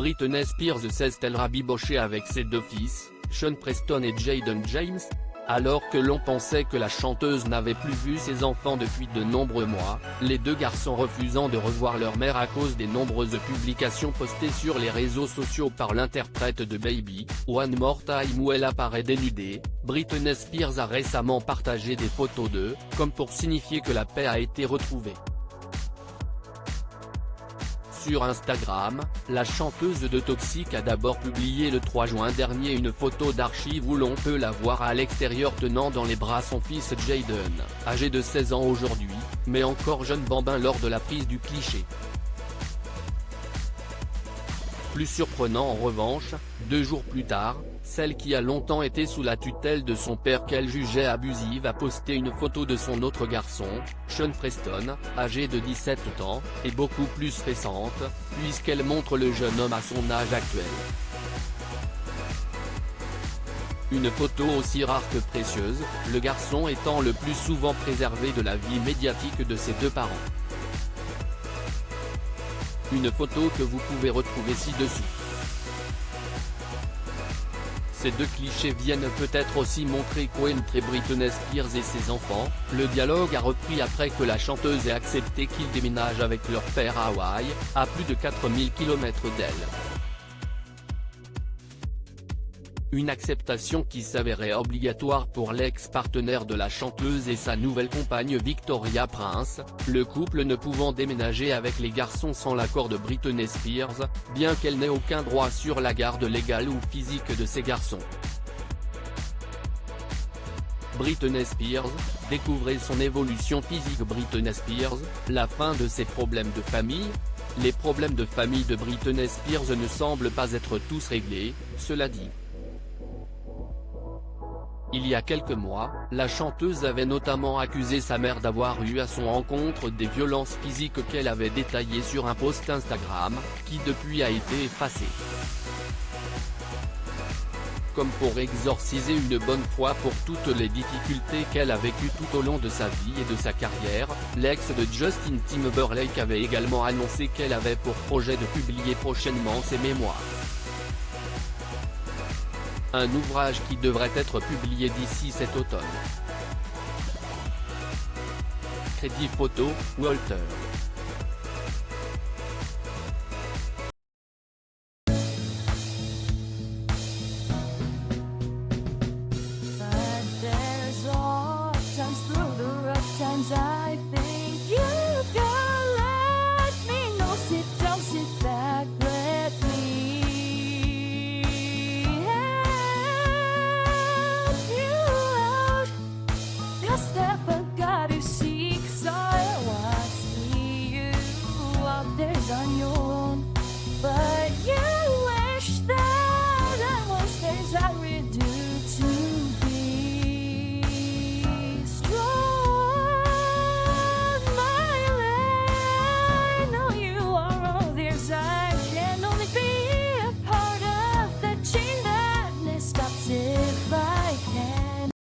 Britney Spears s'est-elle rabibochée avec ses deux fils, Sean Preston et Jayden James? Alors que l'on pensait que la chanteuse n'avait plus vu ses enfants depuis de nombreux mois, les deux garçons refusant de revoir leur mère à cause des nombreuses publications postées sur les réseaux sociaux par l'interprète de Baby, One More Time où elle apparaît dénudée, Britney Spears a récemment partagé des photos d'eux, comme pour signifier que la paix a été retrouvée. Sur Instagram, la chanteuse de Toxic a d'abord publié le 3 juin dernier une photo d'archive où l'on peut la voir à l'extérieur tenant dans les bras son fils Jayden, âgé de 16 ans aujourd'hui, mais encore jeune bambin lors de la prise du cliché. Plus surprenant en revanche, 2 jours plus tard, celle qui a longtemps été sous la tutelle de son père qu'elle jugeait abusive a posté une photo de son autre garçon, Sean Preston, âgé de 17 ans, et beaucoup plus récente, puisqu'elle montre le jeune homme à son âge actuel. Une photo aussi rare que précieuse, le garçon étant le plus souvent préservé de la vie médiatique de ses deux parents. Une photo que vous pouvez retrouver ci-dessous. Ces deux clichés viennent peut-être aussi montrer qu'entre Britney Spears et ses enfants, le dialogue a repris après que la chanteuse ait accepté qu'ils déménagent avec leur père à Hawaï, à plus de 4000 km d'elle. Une acceptation qui s'avérait obligatoire pour l'ex-partenaire de la chanteuse et sa nouvelle compagne Victoria Prince, le couple ne pouvant déménager avec les garçons sans l'accord de Britney Spears, bien qu'elle n'ait aucun droit sur la garde légale ou physique de ses garçons. Britney Spears, découvrez son évolution physique. Britney Spears, la fin de ses problèmes de famille. Les problèmes de famille de Britney Spears ne semblent pas être tous réglés, cela dit. Il y a quelques mois, la chanteuse avait notamment accusé sa mère d'avoir eu à son encontre des violences physiques qu'elle avait détaillées sur un post Instagram, qui depuis a été effacé. Comme pour exorciser une bonne fois pour toutes les difficultés qu'elle a vécues tout au long de sa vie et de sa carrière, l'ex de Justin Timberlake avait également annoncé qu'elle avait pour projet de publier prochainement ses mémoires. Un ouvrage qui devrait être publié d'ici cet automne. Crédit photo, Walter. But there's all times through the rough times I think